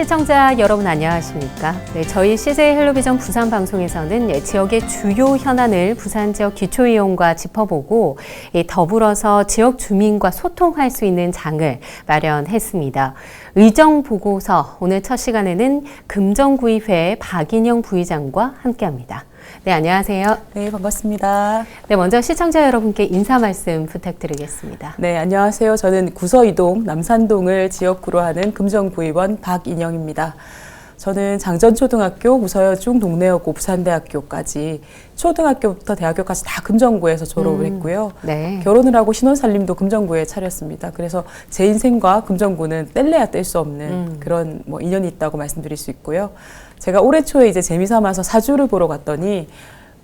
시청자 여러분 안녕하십니까? 네, 저희 CJ 헬로비전 부산 방송에서는 지역의 주요 현안을 부산 지역 기초이용과 짚어보고 더불어서 지역 주민과 소통할 수 있는 장을 마련했습니다. 의정 보고서 오늘 첫 시간에는 금정구의회 박인영 부의장과 함께합니다. 네, 안녕하세요. 네, 반갑습니다. 네, 먼저 시청자 여러분께 인사 말씀 부탁드리겠습니다. 네, 안녕하세요. 저는 구서이동 남산동을 지역구로 하는 금정구의원 박인영입니다. 저는 장전초등학교, 무서여중, 동래여고, 부산대학교까지 초등학교부터 대학교까지 다 금정구에서 졸업을 했고요. 네. 결혼을 하고 신혼살림도 금정구에 차렸습니다. 그래서 제 인생과 금정구는 뗄래야 뗄 수 없는 그런 인연이 있다고 말씀드릴 수 있고요. 제가 올해 초에 이제 재미삼아서 사주를 보러 갔더니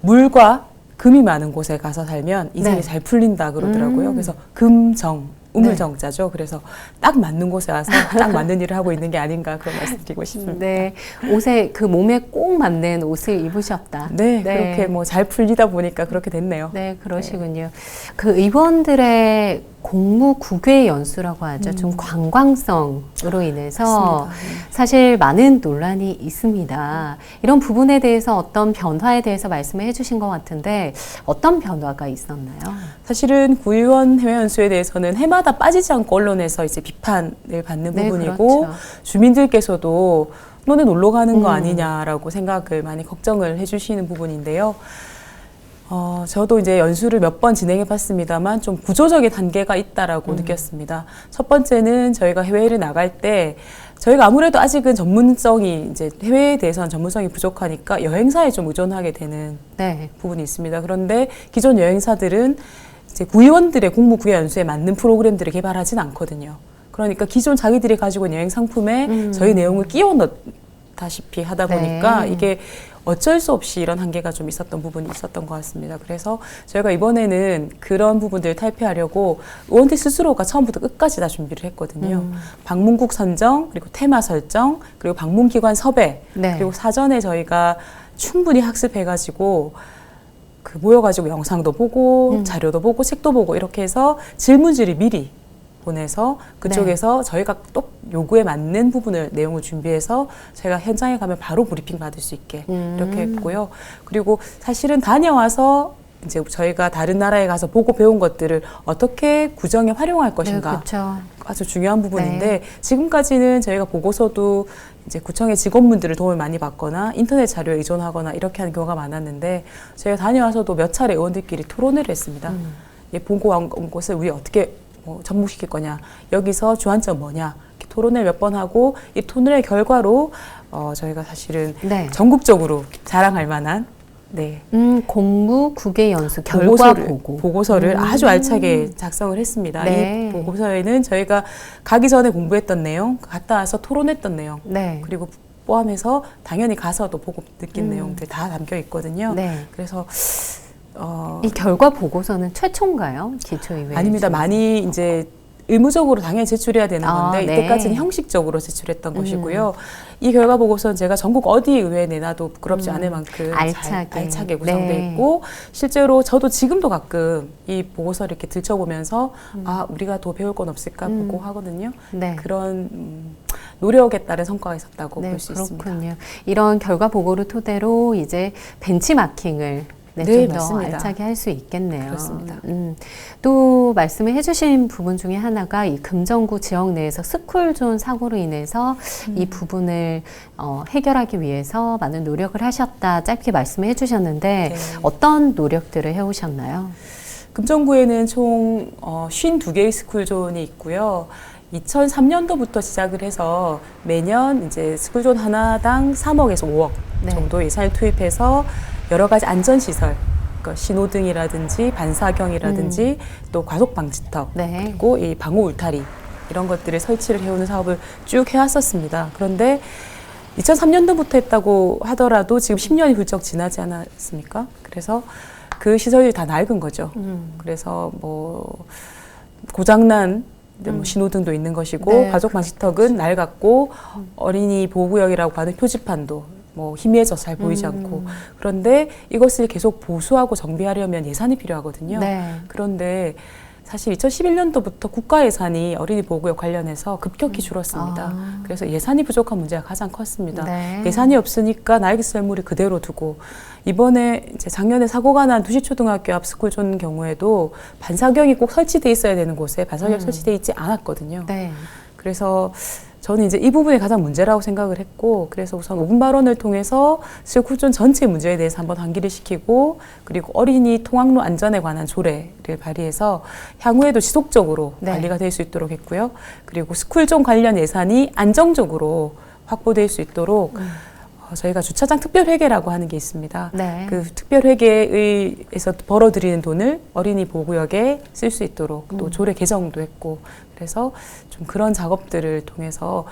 물과 금이 많은 곳에 가서 살면 인생이 네. 잘 풀린다 그러더라고요. 그래서 금정, 우물정자죠. 그래서 딱 맞는 곳에 와서 딱 맞는 일을 하고 있는 게 아닌가 그런 말씀드리고 싶습니다. 네, 옷에 그 몸에 꼭 맞는 옷을 입으셨다. 네, 그렇게 잘 풀리다 보니까 그렇게 됐네요. 네, 그러시군요. 그 의원들의 공무 국외 연수라고 하죠. 좀 관광성으로 인해서 맞습니다. 사실 많은 논란이 있습니다. 이런 부분에 대해서 어떤 변화에 대해서 말씀을 해주신 것 같은데 어떤 변화가 있었나요? 사실은 구의원 해외 연수에 대해서는 해마다 빠지지 않고 언론에서 이제 비판을 받는 네, 부분이고 그렇죠. 주민들께서도 너네 놀러 가는 거 아니냐라고 생각을 많이 걱정을 해주시는 부분인데요. 저도 이제 연수를 몇 번 진행해 봤습니다만 좀 구조적인 한계가 있다라고 느꼈습니다. 첫 번째는 저희가 해외를 나갈 때 저희가 아무래도 아직은 전문성이 이제 해외에 대해서는 전문성이 부족하니까 여행사에 좀 의존하게 되는 네. 부분이 있습니다. 그런데 기존 여행사들은 이제 구의원들의 공무 구회 연수에 맞는 프로그램들을 개발하진 않거든요. 그러니까 기존 자기들이 가지고 있는 여행 상품에 저희 내용을 끼워 넣다시피 하다 보니까 네. 이게 어쩔 수 없이 이런 한계가 좀 있었던 부분이 있었던 것 같습니다. 그래서 저희가 이번에는 그런 부분들을 탈피하려고 의원들 스스로가 처음부터 끝까지 다 준비를 했거든요. 방문국 선정, 그리고 테마 설정, 그리고 방문기관 섭외, 네. 그리고 사전에 저희가 충분히 학습해가지고 모여가지고 영상도 보고 자료도 보고 책도 보고 이렇게 해서 질문지를 미리 보내서 그쪽에서 저희가 또 요구에 맞는 부분을 내용을 준비해서 저희가 현장에 가면 바로 브리핑 받을 수 있게 이렇게 했고요. 그리고 사실은 다녀와서 이제 저희가 다른 나라에 가서 보고 배운 것들을 어떻게 구정에 활용할 것인가 네, 그렇죠. 아주 중요한 부분인데 네. 지금까지는 저희가 보고서도 이제 구청의 직원분들을 도움을 많이 받거나 인터넷 자료에 의존하거나 이렇게 하는 경우가 많았는데 저희가 다녀와서도 몇 차례 의원들끼리 토론을 했습니다. 보고 온 곳을 우리 어떻게 접목시킬 거냐, 여기서 주안점 뭐냐 이렇게 토론을 몇 번 하고 이 토론의 결과로 저희가 사실은 네. 전국적으로 자랑할 만한 공무 국외 연수 결과 보고서를 아주 알차게 작성을 했습니다. 네. 이 보고서에는 저희가 가기 전에 공부했던 내용, 갔다 와서 토론했던 내용, 네. 그리고 포함해서 당연히 가서도 보고 느낀 내용들 다 담겨 있거든요. 네. 그래서 이 결과 보고서는 최초인가요? 기초의회? 아닙니다. 많이 이제 의무적으로 당연히 제출해야 되는 건데 네. 이때까지는 형식적으로 제출했던 것이고요. 이 결과 보고서는 제가 전국 어디 의회에 내놔도 부끄럽지 않을 만큼 알차게 구성되어 있고 실제로 저도 지금도 가끔 이 보고서를 이렇게 들춰보면서 우리가 더 배울 건 없을까 보고 하거든요. 네. 그런 노력에 따른 성과가 있었다고 볼 수 있습니다. 그렇군요. 이런 결과 보고를 토대로 이제 벤치마킹을 좀 더 맞습니다. 알차게 할 수 있겠네요. 그렇습니다. 또 말씀을 해주신 부분 중에 하나가 이 금정구 지역 내에서 스쿨존 사고로 인해서 이 부분을 해결하기 위해서 많은 노력을 하셨다 짧게 말씀을 해주셨는데 네. 어떤 노력들을 해오셨나요? 금정구에는 총 52개의 스쿨존이 있고요. 2003년도부터 시작을 해서 매년 이제 스쿨존 하나당 3억에서 5억 네. 정도 예산을 투입해서 여러 가지 안전시설, 그러니까 신호등이라든지 반사경이라든지 또 과속 방지턱, 네. 그리고 이 방호 울타리 이런 것들을 설치를 해오는 사업을 쭉 해왔었습니다. 그런데 2003년도부터 했다고 하더라도 지금 10년이 훌쩍 지나지 않았습니까? 그래서 그 시설이 다 낡은 거죠. 그래서 고장난 신호등도 있는 것이고 네, 과속 방지턱은 낡았고 어린이 보호구역이라고 하는 표지판도 희미해져서 잘 보이지 않고 그런데 이것을 계속 보수하고 정비하려면 예산이 필요하거든요. 네. 그런데 사실 2011년도부터 국가 예산이 어린이 보호구역 관련해서 급격히 줄었습니다. 그래서 예산이 부족한 문제가 가장 컸습니다. 네. 예산이 없으니까 나에게 썰물을 그대로 두고 이번에 이제 작년에 사고가 난 두시초등학교 앞 스쿨존 경우에도 반사경이 꼭 설치돼 있어야 되는 곳에 반사경이 설치돼 있지 않았거든요. 네. 그래서 저는 이제 이 부분이 가장 문제라고 생각을 했고, 그래서 우선 5분 발언을 통해서 스쿨존 전체 문제에 대해서 한번 환기를 시키고, 그리고 어린이 통학로 안전에 관한 조례를 발의해서 향후에도 지속적으로 네. 관리가 될 수 있도록 했고요. 그리고 스쿨존 관련 예산이 안정적으로 확보될 수 있도록 저희가 주차장 특별회계라고 하는 게 있습니다. 네. 그 특별회계에서 벌어들이는 돈을 어린이 보호구역에 쓸 수 있도록 또 조례 개정도 했고, 그래서 좀 그런 작업들을 통해서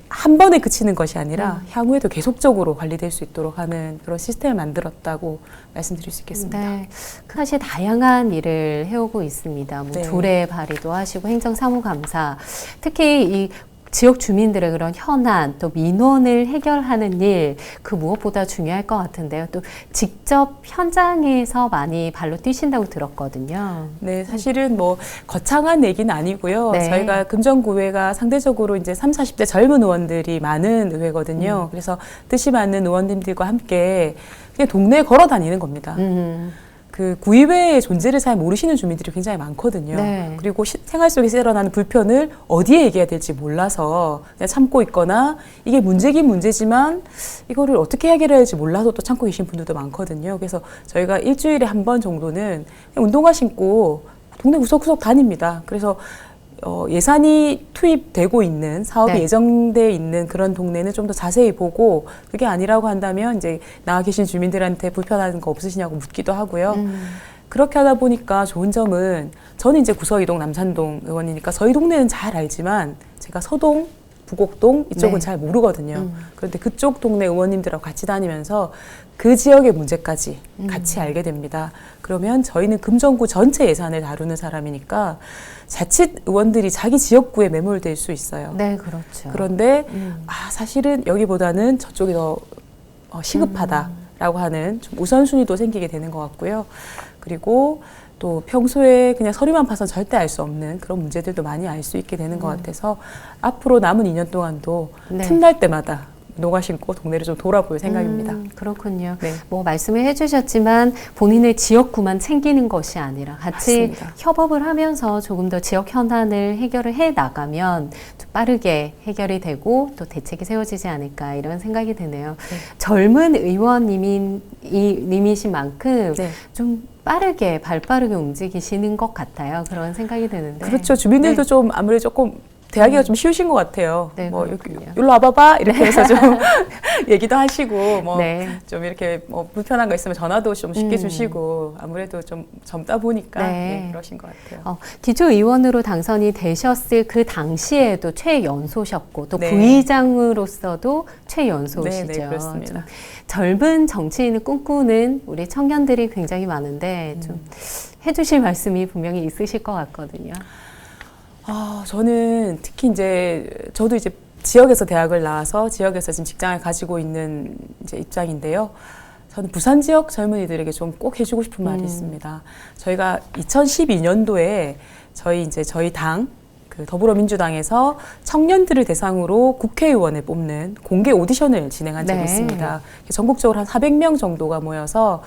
한 번에 그치는 것이 아니라 향후에도 계속적으로 관리될 수 있도록 하는 그런 시스템을 만들었다고 말씀드릴 수 있겠습니다. 네. 사실 다양한 일을 해오고 있습니다. 뭐 네. 조례 발의도 하시고 행정사무감사, 특히 이 지역 주민들의 그런 현안, 또 민원을 해결하는 일, 그 무엇보다 중요할 것 같은데요. 또 직접 현장에서 많이 발로 뛰신다고 들었거든요. 네, 사실은 뭐 거창한 얘기는 아니고요. 네. 저희가 금정구회가 상대적으로 이제 30, 40대 젊은 의원들이 많은 의회거든요. 그래서 뜻이 맞는 의원님들과 함께 그냥 동네에 걸어 다니는 겁니다. 그 구의회의 존재를 잘 모르시는 주민들이 굉장히 많거든요. 네. 그리고 생활 속에서 일어나는 불편을 어디에 얘기해야 될지 몰라서 그냥 참고 있거나, 이게 문제긴 문제지만 이거를 어떻게 해결해야 할지 몰라서 또 참고 계신 분들도 많거든요. 그래서 저희가 일주일에 한 번 정도는 그냥 운동화 신고 동네 구석구석 다닙니다. 그래서 예산이 투입되고 있는 사업이 네. 예정돼 있는 그런 동네는 좀 더 자세히 보고, 그게 아니라고 한다면 이제 나와 계신 주민들한테 불편한 거 없으시냐고 묻기도 하고요. 그렇게 하다 보니까 좋은 점은, 저는 이제 구서이동 남산동 의원이니까 저희 동네는 잘 알지만 제가 서동, 부곡동 이쪽은 네. 잘 모르거든요. 그런데 그쪽 동네 의원님들하고 같이 다니면서 그 지역의 문제까지 같이 알게 됩니다. 그러면 저희는 금정구 전체 예산을 다루는 사람이니까 자칫 의원들이 자기 지역구에 매몰될 수 있어요. 네, 그렇죠. 그런데 사실은 여기보다는 저쪽이 더 시급하다라고 하는 좀 우선순위도 생기게 되는 것 같고요. 그리고 또 평소에 그냥 서류만 봐서 절대 알 수 없는 그런 문제들도 많이 알 수 있게 되는 것 같아서 앞으로 남은 2년 동안도 네. 틈날 때마다 운동화 신고 동네를 좀 돌아볼 생각입니다. 그렇군요. 네. 뭐 말씀을 해주셨지만 본인의 지역구만 챙기는 것이 아니라 같이 맞습니다. 협업을 하면서 조금 더 지역 현안을 해결을 해 나가면 좀 빠르게 해결이 되고 또 대책이 세워지지 않을까 이런 생각이 드네요. 네. 젊은 의원님이신 만큼 네. 좀 빠르게 발빠르게 움직이시는 것 같아요. 그런 생각이 드는데. 그렇죠. 주민들도 네. 좀 아무래도 조금 대하기가 좀 쉬우신 것 같아요. 네, 뭐 그렇군요. 일로 와봐봐 이렇게 해서 좀 얘기도 하시고 뭐 네. 좀 이렇게 뭐 불편한 거 있으면 전화도 좀 쉽게 주시고, 아무래도 좀 젊다 보니까 네. 네, 그러신 것 같아요. 기초의원으로 당선이 되셨을 그 당시에도 최연소셨고 또 네. 부의장으로서도 최연소시죠. 네, 네, 그렇습니다. 좀 젊은 정치인을 꿈꾸는 우리 청년들이 굉장히 많은데 좀 해주실 말씀이 분명히 있으실 것 같거든요. 저는 특히 저도 이제 지역에서 대학을 나와서 지역에서 지금 직장을 가지고 있는 이제 입장인데요. 저는 부산 지역 젊은이들에게 좀 꼭 해주고 싶은 말이 있습니다. 저희가 2012년도에 저희 당, 그 더불어민주당에서 청년들을 대상으로 국회의원을 뽑는 공개 오디션을 진행한 적이 네. 있습니다. 전국적으로 한 400명 정도가 모여서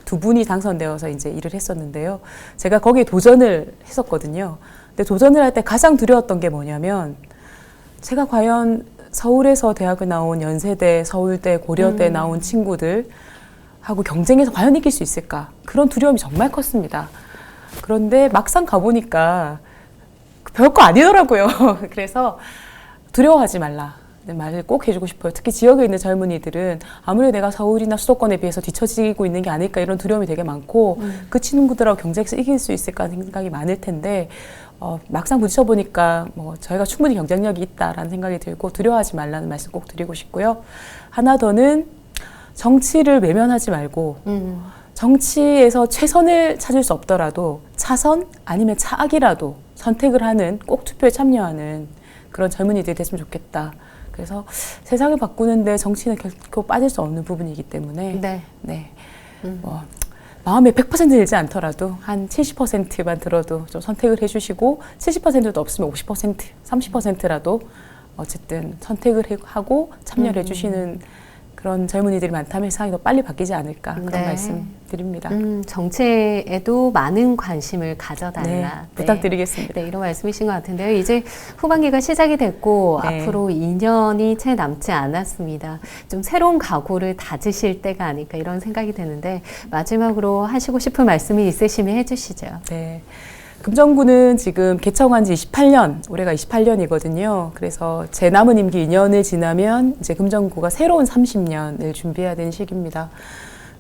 두 분이 당선되어서 이제 일을 했었는데요. 제가 거기에 도전을 했었거든요. 근데 도전을 할 때 가장 두려웠던 게 뭐냐면, 제가 과연 서울에서 대학을 나온 연세대, 서울대, 고려대 나온 친구들하고 경쟁해서 과연 이길 수 있을까? 그런 두려움이 정말 컸습니다. 그런데 막상 가보니까 별거 아니더라고요. 그래서 두려워하지 말라. 말을 꼭 해주고 싶어요. 특히 지역에 있는 젊은이들은 아무래도 내가 서울이나 수도권에 비해서 뒤처지고 있는 게 아닐까 이런 두려움이 되게 많고, 그 친구들하고 경쟁해서 이길 수 있을까 하는 생각이 많을 텐데, 막상 부딪혀보니까 저희가 충분히 경쟁력이 있다라는 생각이 들고 두려워하지 말라는 말씀 꼭 드리고 싶고요. 하나 더는 정치를 외면하지 말고 정치에서 최선을 찾을 수 없더라도 차선 아니면 차악이라도 선택을 하는, 꼭 투표에 참여하는 그런 젊은이들이 됐으면 좋겠다. 그래서 세상을 바꾸는데 정치는 결코 빠질 수 없는 부분이기 때문에 네. 네. 마음에 100% 들지 않더라도 한 70%만 들어도 좀 선택을 해주시고 70%도 없으면 50%, 30%라도 어쨌든 선택을 하고 참여를 해주시는 그런 젊은이들이 많다면 세상이 더 빨리 바뀌지 않을까 그런 네. 말씀 드립니다. 정치에도 많은 관심을 가져달라. 네, 부탁드리겠습니다. 네, 이런 말씀이신 것 같은데요. 이제 후반기가 시작이 됐고 네. 앞으로 2년이 채 남지 않았습니다. 좀 새로운 각오를 다지실 때가 아닐까 이런 생각이 드는데 마지막으로 하시고 싶은 말씀이 있으시면 해주시죠. 네. 금정구는 지금 개청한 지 28년, 올해가 28년이거든요. 그래서 제 남은 임기 2년을 지나면 이제 금정구가 새로운 30년을 준비해야 되는 시기입니다.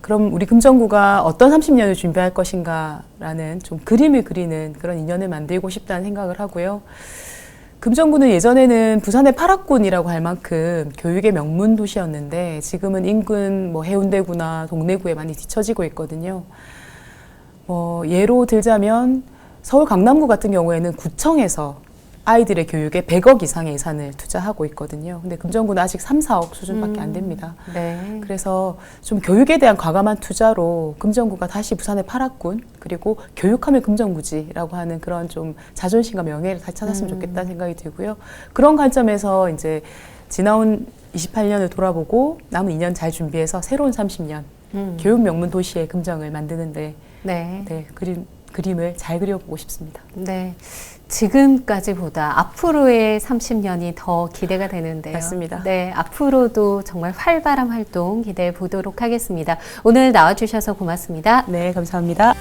그럼 우리 금정구가 어떤 30년을 준비할 것인가라는 좀 그림을 그리는 그런 인연을 만들고 싶다는 생각을 하고요. 금정구는 예전에는 부산의 8학군이라고 할 만큼 교육의 명문 도시였는데 지금은 인근 뭐 해운대구나 동래구에 많이 뒤처지고 있거든요. 예로 들자면 서울 강남구 같은 경우에는 구청에서 아이들의 교육에 100억 이상의 예산을 투자하고 있거든요. 근데 금정구는 아직 3, 4억 수준밖에 안 됩니다. 네. 그래서 좀 교육에 대한 과감한 투자로 금정구가 다시 부산의 8학군 그리고 교육하면 금정구지라고 하는 그런 좀 자존심과 명예를 다시 찾았으면 좋겠다는 생각이 들고요. 그런 관점에서 이제 지나온 28년을 돌아보고 남은 2년 잘 준비해서 새로운 30년 교육 명문 도시의 금정을 만드는데 네. 그림을 잘 그려보고 싶습니다. 네. 지금까지보다 앞으로의 30년이 더 기대가 되는데요. 맞습니다. 네. 앞으로도 정말 활발한 활동 기대해 보도록 하겠습니다. 오늘 나와주셔서 고맙습니다. 네, 감사합니다.